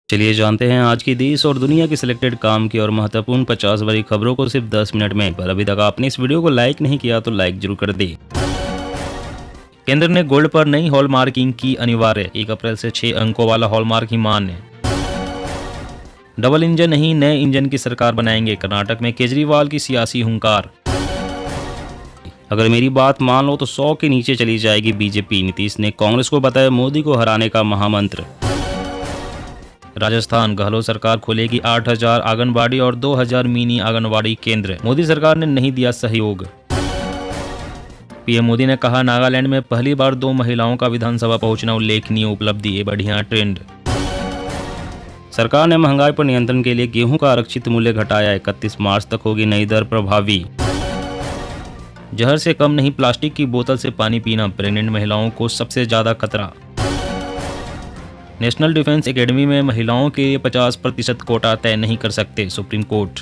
चलिए जानते हैं आज की देश और दुनिया की सिलेक्टेड काम की और महत्वपूर्ण 50 बड़ी खबरों को सिर्फ 10 मिनट में। पर अभी तक आपने इस वीडियो को लाइक नहीं किया तो लाइक जरूर कर दें। केंद्र ने गोल्ड पर नई हॉलमार्किंग की अनिवार्य, 1 अप्रैल से 6 अंकों वाला हॉलमार्क ही मान्य। डबल इंजन नहीं नए इंजन की सरकार बनाएंगे, कर्नाटक में केजरीवाल की सियासी हुंकार। अगर मेरी बात मान लो तो 100 के नीचे चली जाएगी बीजेपी, नीतीश ने कांग्रेस को बताया मोदी को हराने का महामंत्र। राजस्थान, गहलोत सरकार खोलेगी 8000 आंगनबाड़ी और 2000 मिनी आंगनबाड़ी केंद्र, मोदी सरकार ने नहीं दिया सहयोग। पीएम मोदी ने कहा नागालैंड में पहली बार 2 महिलाओं का विधानसभा पहुंचना उल्लेखनीय उपलब्धि, ये बढ़िया ट्रेंड। सरकार ने महंगाई पर नियंत्रण के लिए गेहूं का आरक्षित मूल्य घटाया, 31 मार्च तक होगी नई दर प्रभावी। जहर से कम नहीं प्लास्टिक की बोतल से पानी पीना, प्रेग्नेंट महिलाओं को सबसे ज्यादा खतरा। नेशनल डिफेंस एकेडमी में महिलाओं के लिए 50% कोटा तय नहीं कर सकते, सुप्रीम कोर्ट।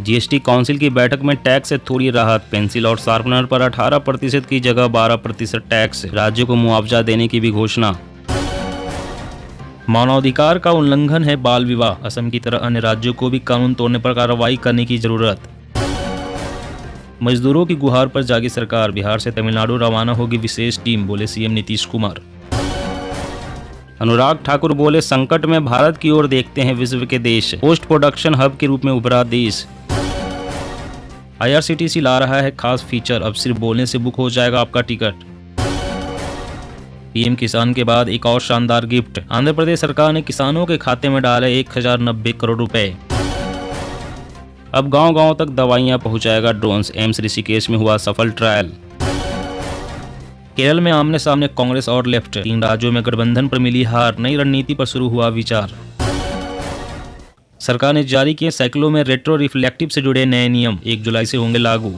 जीएसटी काउंसिल की बैठक में टैक्स से थोड़ी राहत, पेंसिल और शार्पनर पर 18% की जगह 12% टैक्स, राज्यों को मुआवजा देने की भी घोषणा। मानवाधिकार का उल्लंघन है बाल विवाह, असम की तरह अन्य राज्यों को भी कानून तोड़ने पर कार्रवाई करने की जरूरत। मजदूरों की गुहार पर जागी सरकार, बिहार से तमिलनाडु रवाना होगी विशेष टीम, बोले सीएम नीतीश कुमार। अनुराग ठाकुर बोले संकट में भारत की ओर देखते हैं विश्व के देश, पोस्ट प्रोडक्शन हब के रूप में उभरा देश। आईआरसीटीसी ला रहा है खास फीचर, अब सिर्फ बोलने से बुक हो जाएगा आपका टिकट। पीएम किसान के बाद एक और शानदार गिफ्ट, आंध्र प्रदेश सरकार ने किसानों के खाते में डाले 1090 करोड़ रुपए। अब गांव-गांव तक दवाइयां पहुंचाएगा ड्रोन्स, एम्स ऋषिकेश में हुआ सफल ट्रायल। केरल में आमने सामने कांग्रेस और लेफ्ट, 3 राज्यों में गठबंधन पर मिली हार, नई रणनीति पर शुरू हुआ विचार। सरकार ने जारी किए साइकिलों में रेट्रो रिफ्लेक्टिव से जुड़े नए नियम, 1 जुलाई से होंगे लागू।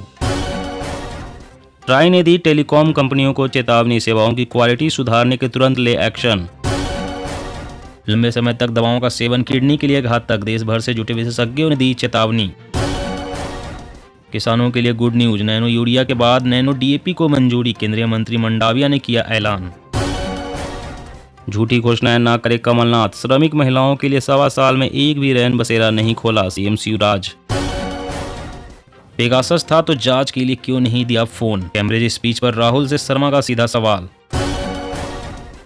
ट्राई ने दी टेलीकॉम कंपनियों को चेतावनी, सेवाओं की क्वालिटी सुधारने के तुरंत ले एक्शन। लंबे समय तक दवाओं का सेवन किडनी के लिए घातक, देश भर से जुटे विशेषज्ञों ने दी चेतावनी। किसानों के लिए गुड न्यूज, नैनो यूरिया के बाद नैनो डीएपी को मंजूरी, केंद्रीय मंत्री मंडाविया ने किया ऐलान। झूठी घोषणाएं ना करे कमलनाथ, श्रमिक महिलाओं के लिए 1.25 साल में एक भी रैन बसेरा नहीं खोला, सीएम शिवराज। पेगासस था तो जांच के लिए क्यों नहीं दिया फोन, कैम्ब्रिज स्पीच पर राहुल से शर्मा का सीधा सवाल।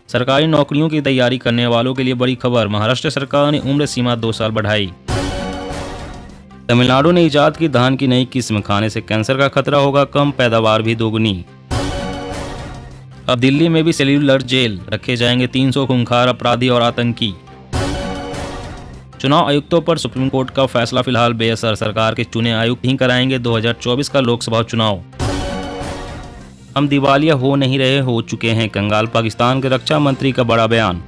सरकारी नौकरियों की तैयारी करने वालों के लिए बड़ी खबर, महाराष्ट्र सरकार ने उम्र सीमा 2 साल बढ़ाई। तमिलनाडु ने इजाद की धान की नई किस्म, खाने से कैंसर का खतरा होगा कम, पैदावार भी दोगुनी। अब दिल्ली में भी सेल्यूलर जेल, रखे जाएंगे 300 खूंखार अपराधी और आतंकी। चुनाव आयुक्तों पर सुप्रीम कोर्ट का फैसला फिलहाल बेअसर, सरकार के चुने आयुक्त ही कराएंगे 2024 का लोकसभा चुनाव। हम दिवालिया हो नहीं रहे, हो चुके हैं, कंगाल पाकिस्तान के रक्षा मंत्री का बड़ा बयान।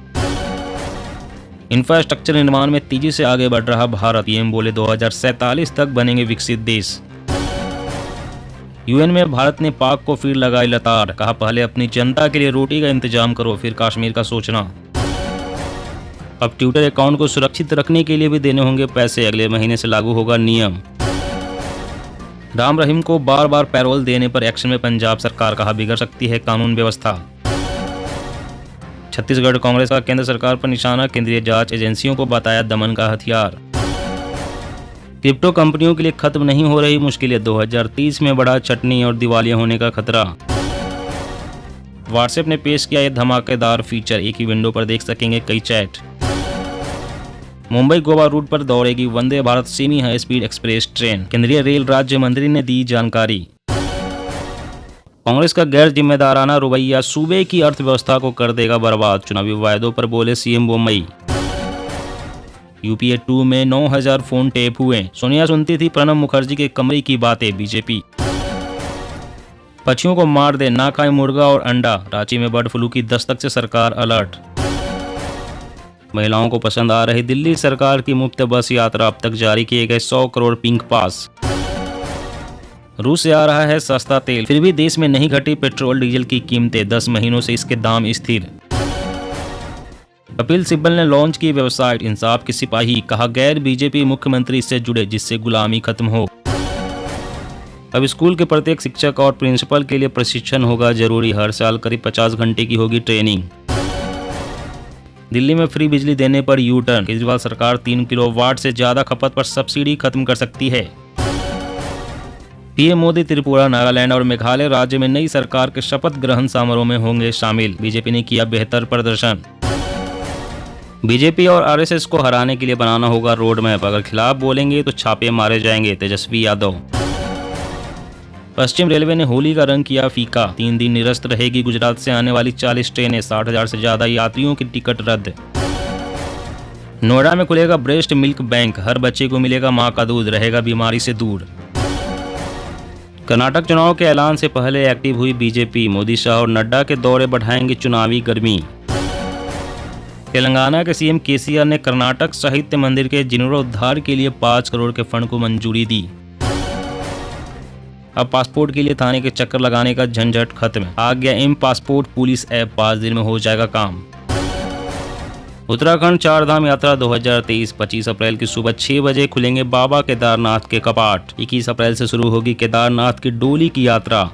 इंफ्रास्ट्रक्चर निर्माण में तेजी से आगे बढ़ रहा भारत, पीएम बोले 2047 तक बनेंगे विकसित देश। यूएन में भारत ने पाक को फिर लगाई लताड़, कहा पहले अपनी जनता के लिए रोटी का इंतजाम करो फिर कश्मीर का सोचना। अब ट्विटर अकाउंट को सुरक्षित रखने के लिए भी देने होंगे पैसे, अगले महीने से लागू होगा नियम। राम रहीम को बार बार पैरोल देने पर एक्शन में पंजाब सरकार, कहा बिगड़ सकती है कानून व्यवस्था। छत्तीसगढ़ कांग्रेस का केंद्र सरकार पर निशाना, केंद्रीय जांच एजेंसियों को बताया दमन का हथियार। क्रिप्टो कंपनियों के लिए खत्म नहीं हो रही मुश्किलें, 2030 में बढ़ा चटनी और दिवालिया होने का खतरा। व्हाट्सएप ने पेश किया यह धमाकेदार फीचर, एक ही विंडो पर देख सकेंगे कई चैट। मुंबई गोवा रूट पर दौड़ेगी Vande Bharat semi high speed express train, केंद्रीय रेल राज्य मंत्री ने दी जानकारी। कांग्रेस का गैर जिम्मेदाराना रवैया सूबे की अर्थव्यवस्था को कर देगा बर्बाद, चुनावी वायदों पर बोले सीएम मुंबई। यूपीए 2 में 9000 फोन टेप हुए, सोनिया सुनती थी प्रणब मुखर्जी के कमरे की बातें, बीजेपी। पक्षियों को मार दे, ना खाए मुर्गा और अंडा, रांची में बर्ड फ्लू की दस्तक से सरकार अलर्ट। महिलाओं को पसंद आ रही दिल्ली सरकार की मुफ्त बस यात्रा, अब तक जारी किए गए 100 करोड़ पिंक पास। रूस से आ रहा है सस्ता तेल, फिर भी देश में नहीं घटी पेट्रोल डीजल की कीमतें, 10 महीनों से इसके दाम स्थिर। कपिल सिब्बल ने लॉन्च की वेबसाइट इंसाफ के सिपाही, कहा गैर बीजेपी मुख्यमंत्री इससे जुड़े जिससे गुलामी खत्म हो। अब स्कूल के प्रत्येक शिक्षक और प्रिंसिपल के लिए प्रशिक्षण होगा जरूरी, हर साल करीब 50 घंटे की होगी ट्रेनिंग। दिल्ली में फ्री बिजली देने पर यू टर्न, केजरीवाल सरकार 3 किलोवाट से ज्यादा खपत पर सब्सिडी खत्म कर सकती है। पीएम मोदी त्रिपुरा, नागालैंड और मेघालय राज्य में नई सरकार के शपथ ग्रहण समारोह में होंगे शामिल। बीजेपी ने किया बेहतर प्रदर्शन। बीजेपी और आरएसएस को हराने के लिए बनाना होगा रोड मैप, अगर खिलाफ बोलेंगे तो छापे मारे जाएंगे, तेजस्वी यादव। पश्चिम रेलवे ने होली का रंग किया फीका, 3 दिन निरस्त रहेगी गुजरात से आने वाली 40 ट्रेनें, 60,000 से ज्यादा यात्रियों की टिकट रद्द। नोएडा में खुलेगा ब्रेस्ट मिल्क बैंक, हर बच्चे को मिलेगा मां का दूध, रहेगा बीमारी से दूर। कर्नाटक चुनाव के ऐलान से पहले एक्टिव हुई बीजेपी, मोदी, शाह और नड्डा के दौरे बढ़ाएंगे चुनावी गर्मी। तेलंगाना के सीएम केसीआर ने कर्नाटक साहित्य मंदिर के जीर्णोद्धार के लिए 5 करोड़ के फंड को मंजूरी दी। अब पासपोर्ट के लिए थाने के चक्कर लगाने का झंझट खत्म, आ गया एम पासपोर्ट पुलिस ऐप, 5 दिन में हो जाएगा काम। उत्तराखंड 4 धाम यात्रा 2023, 25 अप्रैल की सुबह 6 बजे खुलेंगे बाबा केदारनाथ के कपाट, 21 अप्रैल से शुरू होगी केदारनाथ की डोली की यात्रा।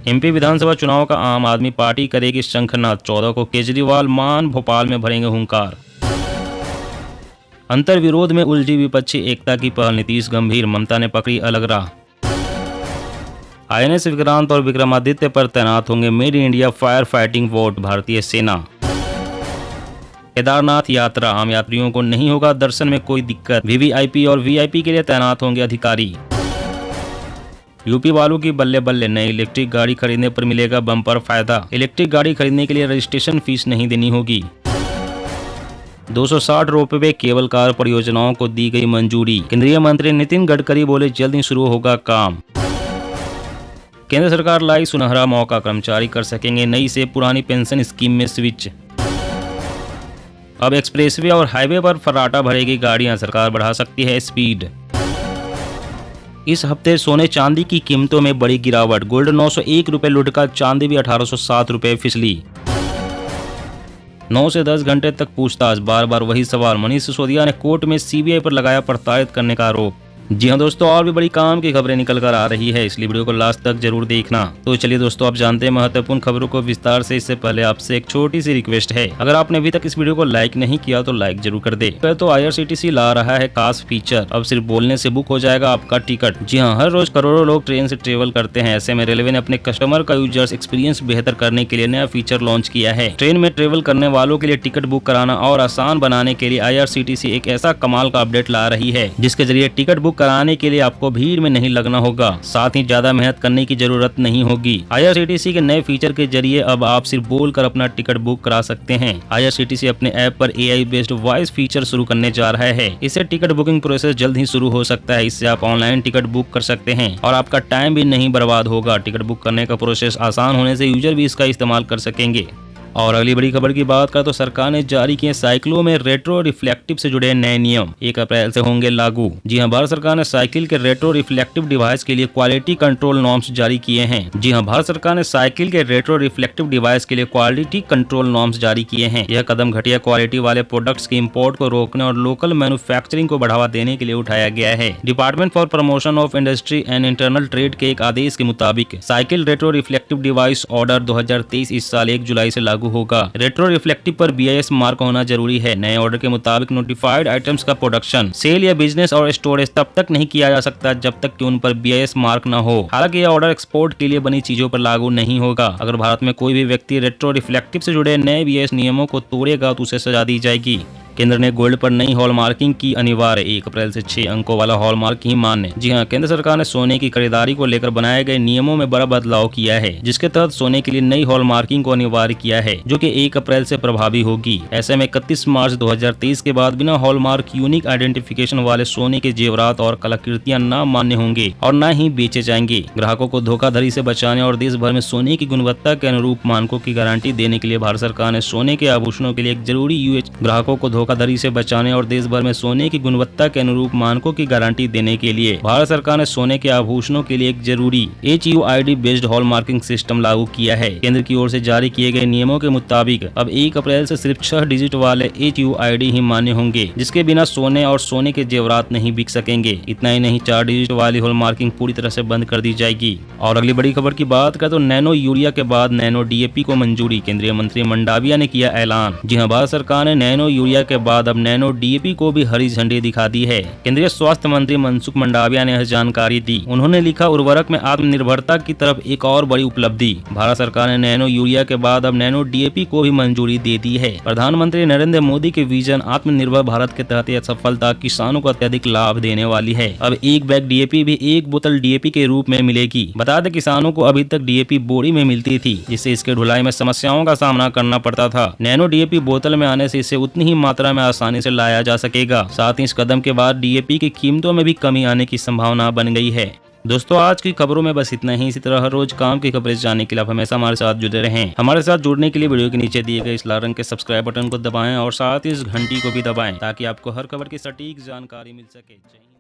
एमपी विधानसभा चुनाव का आम आदमी पार्टी करेगी शंखनाद, 14 को केजरीवाल मान भोपाल में भरेंगे हुंकार। अंतर विरोध में उलझी विपक्षी एकता की पहल, नीतीश गंभीर, ममता ने पकड़ी अलग राह। आईएनएस विक्रांत और विक्रमादित्य पर तैनात होंगे made in India fire fighting boat, भारतीय सेना। केदारनाथ यात्रा, आम यात्रियों को नहीं होगा दर्शन में कोई दिक्कत, वीवीआईपी और वीआईपी के लिए तैनात होंगे अधिकारी। यूपी वालों की बल्ले बल्ले, नई इलेक्ट्रिक गाड़ी खरीदने पर मिलेगा बम्पर फायदा, इलेक्ट्रिक गाड़ी खरीदने के लिए रजिस्ट्रेशन फीस नहीं देनी होगी। 260 रोपवे केबल कार परियोजनाओं को दी गई मंजूरी, केंद्रीय मंत्री नितिन गडकरी बोले जल्द ही शुरू होगा काम। केंद्र सरकार लाई सुनहरा मौका, कर्मचारी कर सकेंगे नई से पुरानी पेंशन स्कीम में स्विच। अब एक्सप्रेसवे और हाईवे पर फर्राटा भरेगी गाड़ियां, सरकार बढ़ा सकती है स्पीड। इस हफ्ते सोने चांदी की कीमतों में बड़ी गिरावट, गोल्ड 901 रुपए लुढ़का, चांदी भी 1807 रुपए फिसली। 9 से 10 घंटे तक पूछताछ, बार बार वही सवाल, मनीष सिसोदिया ने कोर्ट में सीबीआई पर लगाया प्रताड़ित करने का आरोप। जी हाँ दोस्तों, और भी बड़ी काम की खबरें निकल कर आ रही है, इसलिए वीडियो को लास्ट तक जरूर देखना। तो चलिए दोस्तों, आप जानते हैं महत्वपूर्ण खबरों को विस्तार से। इससे पहले आपसे एक छोटी सी रिक्वेस्ट है, अगर आपने अभी तक इस वीडियो को लाइक नहीं किया तो लाइक जरूर कर दे। तो आईआरसीटीसी ला रहा है खास फीचर, अब सिर्फ बोलने से बुक हो जाएगा आपका टिकट। जी हाँ, हर रोज करोड़ों लोग ट्रेन से ट्रेवल करते हैं, ऐसे में रेलवे ने अपने कस्टमर का यूजर्स एक्सपीरियंस बेहतर करने के लिए नया फीचर लॉन्च किया है। ट्रेन में ट्रेवल करने वालों के लिए टिकट बुक कराना और आसान बनाने के लिए आईआरसीटीसी एक ऐसा कमाल का अपडेट ला रही है, जिसके जरिए टिकट बुक कराने के लिए को भीड़ में नहीं लगना होगा, साथ ही ज्यादा मेहनत करने की जरूरत नहीं होगी। आईआरसीटीसी के नए फीचर के जरिए अब आप सिर्फ बोलकर अपना टिकट बुक करा सकते हैं। आईआरसीटीसी अपने ऐप पर एआई बेस्ड वॉइस फीचर शुरू करने जा रहा है। इससे टिकट बुकिंग प्रोसेस जल्द ही शुरू हो सकता है। इससे आप ऑनलाइन टिकट बुक कर सकते हैं और आपका टाइम भी नहीं बर्बाद होगा। टिकट बुक करने का प्रोसेस आसान होने से यूजर भी इसका इस्तेमाल कर सकेंगे। और अगली बड़ी खबर की बात करें तो सरकार ने जारी किए साइकिलों में रेट्रो रिफ्लेक्टिव से जुड़े नए नियम, 1 अप्रैल से होंगे लागू। जी हां, भारत सरकार ने साइकिल के रेट्रो रिफ्लेक्टिव डिवाइस के लिए क्वालिटी कंट्रोल नॉर्म्स जारी किए हैं। जी हां, भारत सरकार ने साइकिल के रेट्रो रिफ्लेक्टिव डिवाइस के लिए क्वालिटी कंट्रोल नॉर्म्स जारी किए हैं। यह कदम घटिया क्वालिटी वाले प्रोडक्ट्स के इम्पोर्ट को रोकने और लोकल मैन्युफैक्चरिंग को बढ़ावा देने के लिए उठाया गया है। Department for promotion of industry and internal trade के एक आदेश के मुताबिक cycle retro reflective device order 2023 इस साल 1 जुलाई से लागू होगा। रेट्रो रिफ्लेक्टिव पर बीआईएस मार्क होना जरूरी है। नए ऑर्डर के मुताबिक नोटिफाइड आइटम्स का प्रोडक्शन, सेल या बिजनेस और स्टोरेज तब तक नहीं किया जा सकता जब तक कि उन पर बीआईएस मार्क न हो। हालांकि यह ऑर्डर एक्सपोर्ट के लिए बनी चीजों पर लागू नहीं होगा। अगर भारत में कोई भी व्यक्ति रेट्रो रिफ्लेक्टिव से जुड़े नए बीआईएस नियमों को तोड़ेगा तो उसे सजा दी जाएगी। केंद्र ने गोल्ड पर नई हॉलमार्किंग की अनिवार्य, 1 अप्रैल से 6 अंकों वाला हॉलमार्क ही मान्य। जी हां, केंद्र सरकार ने सोने की खरीदारी को लेकर बनाए गए नियमों में बड़ा बदलाव किया है, जिसके तहत सोने के लिए नई हॉलमार्किंग को अनिवार्य किया है, जो कि 1 अप्रैल से प्रभावी होगी। ऐसे में 31 मार्च 2023 के बाद बिना हॉलमार्क यूनिक आइडेंटिफिकेशन वाले सोने के जेवरात और कलाकृतियां न मान्य होंगे और न ही बेचे जाएंगे। ग्राहकों को धोखाधड़ी से बचाने और देश भर में सोने की गुणवत्ता के अनुरूप मानकों की गारंटी देने के लिए भारत सरकार ने सोने के आभूषणों के लिए एक जरूरी यूएच ग्राहकों को धोखाधड़ी से बचाने और देश भर में सोने की गुणवत्ता के अनुरूप मानकों की गारंटी देने के लिए भारत सरकार ने सोने के आभूषणों के लिए एक जरूरी HUID बेस्ड हॉलमार्किंग सिस्टम लागू किया है। केंद्र की ओर से जारी किए गए नियमों के मुताबिक अब 1 अप्रैल से सिर्फ 6 डिजिट वाले HUID ही मान्य होंगे, जिसके बिना सोने और सोने के जेवरात नहीं बिक सकेंगे। इतना ही नहीं, 4 डिजिट वाली हॉलमार्किंग पूरी तरह से बंद कर दी जाएगी। और अगली बड़ी खबर की बात करें तो नैनो यूरिया के बाद नैनो DAP को मंजूरी, केंद्रीय मंत्री मंडाविया ने किया ऐलान। जी हां, भारत सरकार ने नैनो यूरिया के बाद अब नैनो DAP को भी हरी झंडी दिखा दी है। केंद्रीय स्वास्थ्य मंत्री मनसुख मंडाविया ने यह जानकारी दी। उन्होंने लिखा, उर्वरक में आत्मनिर्भरता की तरफ एक और बड़ी उपलब्धि। भारत सरकार ने नैनो यूरिया के बाद अब नैनो DAP को भी मंजूरी दे दी है। प्रधानमंत्री नरेंद्र मोदी के विजन आत्मनिर्भर भारत के तहत यह सफलता किसानों को अत्यधिक लाभ देने वाली है। अब एक बैग DAP भी 1 बोतल DAP के रूप में मिलेगी। बता दें, किसानों को अभी तक DAP बोरी में मिलती थी, जिससे इसके ढुलाई में समस्याओं का सामना करना पड़ता था। नैनो DAP बोतल में आने से इसे उतनी ही मात्रा में आसानी से लाया जा सकेगा। साथ ही इस कदम के बाद DAP की कीमतों में भी कमी आने की संभावना बन गई है। दोस्तों, आज की खबरों में बस इतना ही। इसी तरह हर रोज काम की खबरें जानने के लिए आप हमेशा हमारे साथ जुड़े रहें। हमारे साथ जुड़ने के लिए वीडियो के नीचे दिए गए इस लाल रंग के सब्सक्राइब बटन को दबाएं और साथ ही इस घंटी को भी दबाएं, ताकि आपको हर खबर की सटीक जानकारी मिल सके।